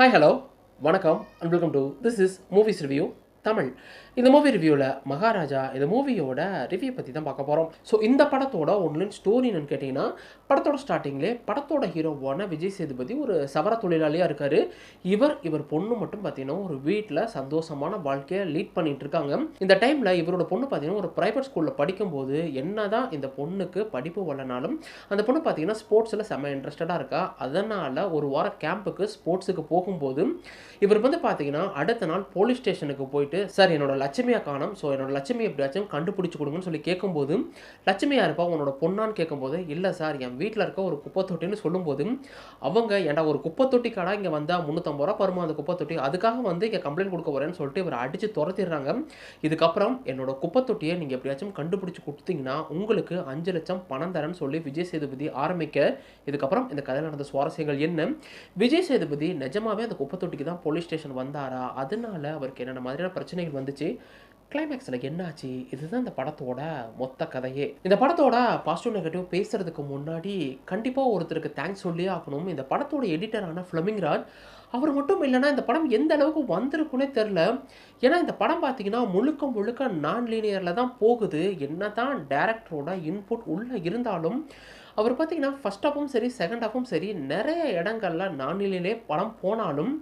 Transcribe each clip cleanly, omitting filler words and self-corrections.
Hi hello வணக்கம் and welcome to this is movies review Tamil. இந்த movie ரிவ்யூவில் மகாராஜா இந்த மூவியோட ரிவ்யூ பற்றி தான் பார்க்க போகிறோம். ஸோ இந்த படத்தோட ஒன்லைன் ஸ்டோரி என்னன்னு கேட்டிங்கன்னா, படத்தோட ஸ்டார்டிங்லேயே படத்தோட ஹீரோவான விஜய் சேதுபதி ஒரு சவர தொழிலாளியாக இருக்கார். இவர் பொண்ணு மட்டும் பார்த்தீங்கன்னா ஒரு வீட்டில் சந்தோஷமான வாழ்க்கையை லீட் பண்ணிட்டு இருக்காங்க. இந்த டைமில் இவரோட பொண்ணு பார்த்தீங்கன்னா ஒரு ப்ரைவேட் ஸ்கூலில் படிக்கும்போது என்ன தான் இந்த பொண்ணுக்கு படிப்பு வரலனாலும் அந்த பொண்ணு பார்த்தீங்கன்னா ஸ்போர்ட்ஸில் செம்ம இன்ட்ரெஸ்டடாக இருக்கா. அதனால் ஒரு வார கேம்புக்கு ஸ்போர்ட்ஸுக்கு போகும்போது இவர் வந்து பார்த்தீங்கன்னா அடுத்த நாள் போலீஸ் ஸ்டேஷனுக்கு போயிட்டு, சார் என்னோட லட்சுமியை காணோம், ஸோ என்னோட லட்சுமி எப்படியாச்சும் கண்டுபிடிச்சி கொடுங்கன்னு சொல்லி கேட்கும்போது, லட்சுமியா இருப்பா உன்னோட பொண்ணான்னு கேட்கும்போது, இல்லை சார் என் வீட்டில் இருக்க ஒரு குப்பை தொட்டின்னு சொல்லும்போது, அவங்க ஏன்டா ஒரு குப்பை தொட்டி கடை இங்கே வந்தால் 350 ரூபா பருமா அந்த குப்பை தொட்டி, அதுக்காக வந்து இங்கே கம்ப்ளைண்ட் கொடுக்க வரேன்னு சொல்லிட்டு இவர் அடித்து துரத்திடுறாங்க. இதுக்கப்புறம் என்னோட குப்பை தொட்டியை நீங்கள் எப்படியாச்சும் கண்டுபிடிச்சி கொடுத்தீங்கன்னா உங்களுக்கு 5 லட்சம் பணம் தரேன்னு சொல்லி விஜய் சேதுபதி ஆரம்பிக்க, இதுக்கப்புறம் இந்த கதையில் நடந்த சுவாரஸ்யங்கள் என்ன, விஜய் சேதுபதி நிஜமாவே அந்த குப்பை தொட்டிக்கு தான் போலீஸ் ஸ்டேஷன் வந்தாரா, அதனால அவருக்கு என்னென்ன மாதிரியான பிரச்சனைகள் வந்துச்சு, கிளைமேக்ஸில் என்னாச்சு, இதுதான் இந்த படத்தோட மொத்த கதையே. இந்த படத்தோட பாசிட்டிவ் நெகட்டிவ் பேசுறதுக்கு முன்னாடி கண்டிப்பாக ஒருத்தருக்கு தேங்க்ஸ் சொல்லியே ஆகணும். இந்த படத்தோட எடிட்டரான ஃப்ளெமிங் ராஜ், அவர் மட்டும் இல்லைன்னா இந்த படம் எந்த அளவுக்கு வந்திருக்குன்னே தெரில. ஏன்னா இந்த படம் பார்த்தீங்கன்னா முழுக்க முழுக்க நான் லீனியரில் தான் போகுது. என்ன தான் டேரக்டரோட இன்புட் உள்ளே இருந்தாலும் அவர் பார்த்தீங்கன்னா ஃபர்ஸ்ட் ஹாஃபும் சரி செகண்ட் ஹாஃபும் சரி நிறைய இடங்கள்ல நான் லீனியரே படம் போனாலும்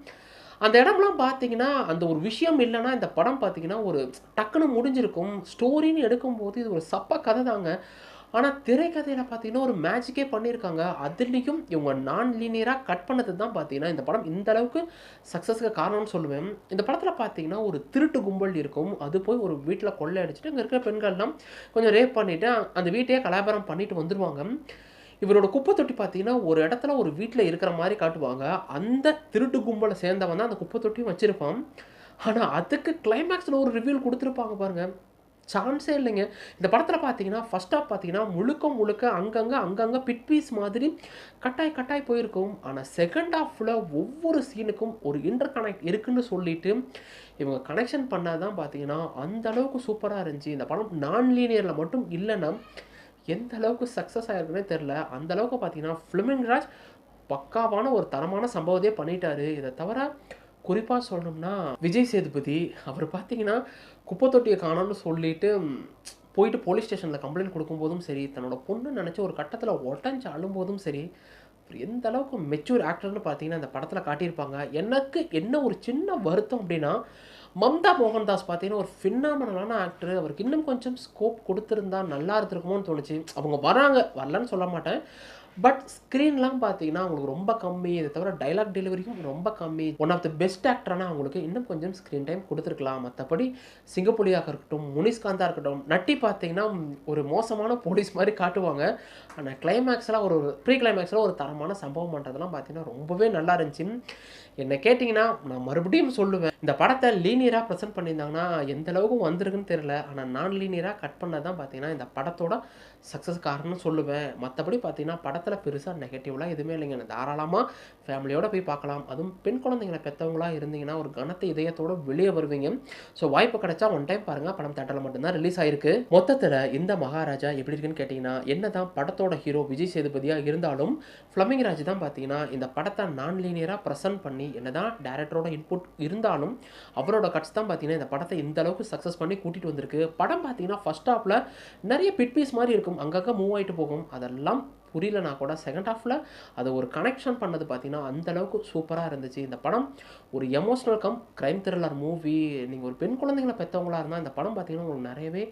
அந்த இடம்லாம் பார்த்தீங்கன்னா அந்த ஒரு விஷயம் இல்லைன்னா இந்த படம் பார்த்தீங்கன்னா ஒரு டக்குன்னு முடிஞ்சிருக்கும். ஸ்டோரின்னு எடுக்கும்போது இது ஒரு சப்ப கதை தாங்க. ஆனால் திரைக்கதையில் பார்த்தீங்கன்னா ஒரு மேஜிக்கே பண்ணியிருக்காங்க. அதுலேயும் இவங்க நான் லீனியராக கட் பண்ணது தான் பார்த்தீங்கன்னா இந்த படம் இந்த அளவுக்கு சக்ஸஸ்க்கு காரணம்னு சொல்லுவேன். இந்த படத்தில் பார்த்தீங்கன்னா ஒரு திருட்டு கும்பல் இருக்கும். அது போய் ஒரு வீட்டில் கொள்ளை அடிச்சுட்டு இங்கே இருக்கிற பெண்கள்லாம் கொஞ்சம் ரேப் பண்ணிவிட்டு அந்த வீட்டையே கலாபாரம் பண்ணிட்டு வந்துடுவாங்க. இவரோட குப்பை தொட்டி பார்த்தீங்கன்னா ஒரு இடத்துல ஒரு வீட்டில் இருக்கிற மாதிரி காட்டுவாங்க. அந்த திருட்டு கும்பலை சேர்ந்தவன் தான் அந்த குப்பை தொட்டியும் வச்சுருப்பான். ஆனால் அதுக்கு கிளைமேக்ஸில் ஒரு ரிவ்யூல் கொடுத்துருப்பாங்க பாருங்கள், சான்ஸே இல்லைங்க. இந்த படத்தில் பார்த்தீங்கன்னா ஃபர்ஸ்ட் ஹாஃப் பார்த்தீங்கன்னா முழுக்க அங்கங்கே பிட் பீஸ் மாதிரி கட்டாய் போயிருக்கும். ஆனால் செகண்ட் ஹாஃபில் ஒவ்வொரு சீனுக்கும் ஒரு இன்டர் கனெக்ட் இருக்குன்னு சொல்லிட்டு இவங்க கனெக்ஷன் பண்ணாதான் பார்த்தீங்கன்னா அந்த அளவுக்கு சூப்பராக இருந்துச்சு. இந்த படம் நான் லீனியரில் மட்டும் இல்லைன்னா எந்த அளவுக்கு சக்ஸஸ் ஆகிருக்குன்னே தெரில. அந்த அளவுக்கு பார்த்தீங்கன்னா ஃப்ளெமிங் ராஜ் பக்காவான ஒரு தரமான சம்பவத்தையே பண்ணிட்டாரு. இதை தவிர குறிப்பாக சொல்லணும்னா விஜய் சேதுபதி அவர் பார்த்தீங்கன்னா குப்பை தொட்டியை காணோம்னு சொல்லிட்டு போயிட்டு போலீஸ் ஸ்டேஷனில் கம்ப்ளைண்ட் கொடுக்கும்போதும் சரி, தன்னோட பொண்ணு நினச்ச ஒரு கட்டத்தில் உடஞ்சி அழும்போதும் சரி, எந்த அளவுக்கு மெச்சூர் ஆக்டர்னு பார்த்தீங்கன்னா இந்த படத்தில் காட்டியிருப்பாங்க. எனக்கு என்ன ஒரு சின்ன வருத்தம் அப்படின்னா, மம்தா மோகன்தாஸ் பார்த்தீங்கன்னா ஒரு ஃபினாமினலான ஆக்டர், அவருக்கு இன்னும் கொஞ்சம் ஸ்கோப் கொடுத்துருந்தா நல்லா இருந்திருக்குமோன்னு தோணுச்சு. அவங்க வரலன்னு சொல்ல மாட்டேன், பட் ஸ்க்ரீன்லாம் பார்த்தீங்கன்னா அவங்களுக்கு ரொம்ப கம்மி. இதை தவிர டைலாக் டெலிவரியும் ரொம்ப கம்மி. ஒன் ஆஃப் த பெஸ்ட் ஆக்டரான அவங்களுக்கு இன்னும் கொஞ்சம் ஸ்க்ரீன் டைம் கொடுத்துருக்கலாம். மற்றபடி சிங்கப்புலியாக இருக்கட்டும், முனிஸ்காந்தா இருக்கட்டும், நட்டி பார்த்தீங்கன்னா ஒரு மோசமான போலீஸ் மாதிரி காட்டுவாங்க. ஆனால் கிளைமேக்ஸில் ஒரு ப்ரீ கிளைமேக்ஸில் ஒரு தரமான சம்பவம் பண்ணுறதுலாம் பார்த்தீங்கன்னா ரொம்பவே நல்லா இருந்துச்சு. என்ன கேட்டிங்கன்னா நான் மறுபடியும் சொல்லுவேன், இந்த படத்தை லீனியராக ப்ரெசென்ட் பண்ணியிருந்தாங்கன்னா எந்த அளவுக்கு வந்திருக்குன்னு தெரியல. ஆனால் நான் லீனியராக கட் பண்ணது தான் பார்த்தீங்கன்னா இந்த படத்தோட சக்ஸஸ் காரணம்னு சொல்லுவேன். மற்றபடி பார்த்தீங்கன்னா படத்தில் பெருசாக நெகட்டிவ்லாம் எதுவுமே இல்லைங்க. தாராளமாக ஃபேமிலியோடு போய் பார்க்கலாம். அதுவும் பெண் குழந்தைங்களை பெற்றவங்களாக இருந்தீங்கன்னா ஒரு கனத்த இதயத்தோடு வெளியே வருவீங்க. ஸோ வாய்ப்பு கிடைச்சா ஒன் டைம் பாருங்கள். படம் தேட்டரில் மட்டும்தான் ரிலீஸ் ஆயிருக்கு. மொத்தத்தில் இந்த மகாராஜா எப்படி இருக்குன்னு கேட்டிங்கன்னா, என்ன தான் படத்தோட ஹீரோ விஜய் சேதுபதியாக இருந்தாலும் ஃப்ளெமிங் ராஜ் தான் பார்த்தீங்கன்னா இந்த படத்தை நான் லீனியராக ப்ரெசென்ட் பண்ணி, என்னதான் டைரக்டரோட இன்புட் இருந்தாலும் அவரோட கட்ஸ் தான் பார்த்தீங்கன்னா இந்த படத்தை இந்த அளவுக்கு சக்ஸஸ் பண்ணி கூட்டிகிட்டு வந்திருக்கு. படம் பார்த்தீங்கன்னா ஃபர்ஸ்ட் ஹாஃபில் நிறைய பிட் பீஸ் மாதிரி இருக்கும், அங்கங்கே மூவ் ஆகிட்டு போகும். அதெல்லாம் புரியலனா கூட செகண்ட் ஹாஃபில் அதை ஒரு கனெக்ஷன் பண்ணது பார்த்தீங்கன்னா அந்தளவுக்கு சூப்பராக இருந்துச்சு. இந்த படம் ஒரு emotional come crime thriller movie. நீங்கள் ஒரு பெண் குழந்தைங்களை பெற்றவங்களாக இருந்தால் இந்த படம் பார்த்தீங்கன்னா உங்களுக்கு நிறையவே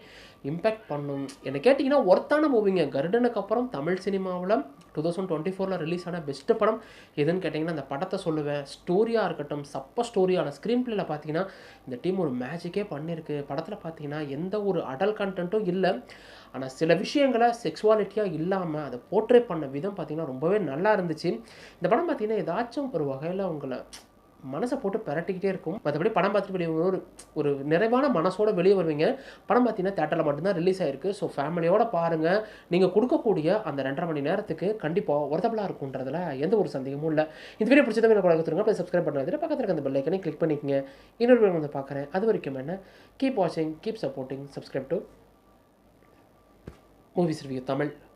இம்பேக்ட் பண்ணும். என்னை கேட்டிங்கன்னா ஒர்த்தான மூவிங்க. கருடனுக்கு அப்புறம் தமிழ் சினிமாவில் 2024 ரிலீஸ் ஆன பெஸ்ட்டு படம் எதுன்னு கேட்டிங்கன்னா அந்த படத்தை சொல்லுவேன். ஸ்டோரியாக இருக்கட்டும், சப்ப ஸ்டோரியான ஸ்க்ரீன் பிளேல பார்த்தீங்கன்னா இந்த டீம் ஒரு மேஜிக்கே பண்ணியிருக்கு. படத்தில் பார்த்தீங்கன்னா எந்த ஒரு அடல்ட் கண்டென்ட்டும் இல்லை. ஆனால் சில விஷயங்களை செக்ஸுவாலிட்டியாக இல்லாமல் அதை போர்ட்ரே பண்ண விதம் பார்த்தீங்கன்னா ரொம்பவே நல்லா இருந்துச்சு. இந்த படம் பார்த்தீங்கன்னா ஏதாச்சும் ஒரு வகையில் உங்களை மனசை போட்டு பெரட்டிக்கிட்டே இருக்கும். மற்றபடி படம் பார்த்துட்டு வெளியே ஒரு நிறைவான மனசோட வெளியே வருவீங்க. படம் பார்த்தீங்கன்னா தேட்டரில் மட்டும்தான் ரிலீஸ் ஆயிருக்கு. ஸோ ஃபேமிலியோட பாருங்கள். நீங்கள் கொடுக்கக்கூடிய அந்த 2.5 மணி நேரத்துக்கு கண்டிப்பாக ஒர்த்தபிளாக இருக்குன்றதுல எந்த ஒரு சந்தேகமும் இல்லை. இந்த வீடியோ பிடிச்சதை எனக்கு கொடுத்துருங்க. ப்ளஸ் சப்ஸ்கிரைப் பண்ணுறது பக்கத்தில் இருக்க அந்த பெல் ஐக்கனை கிளிக் பண்ணிக்கங்க. இன்னொரு வீடியோ வந்து பார்க்குறேன். அது வரைக்கும் என்ன, கீப் வாட்சிங், keep supporting, subscribe to movies review Tamil.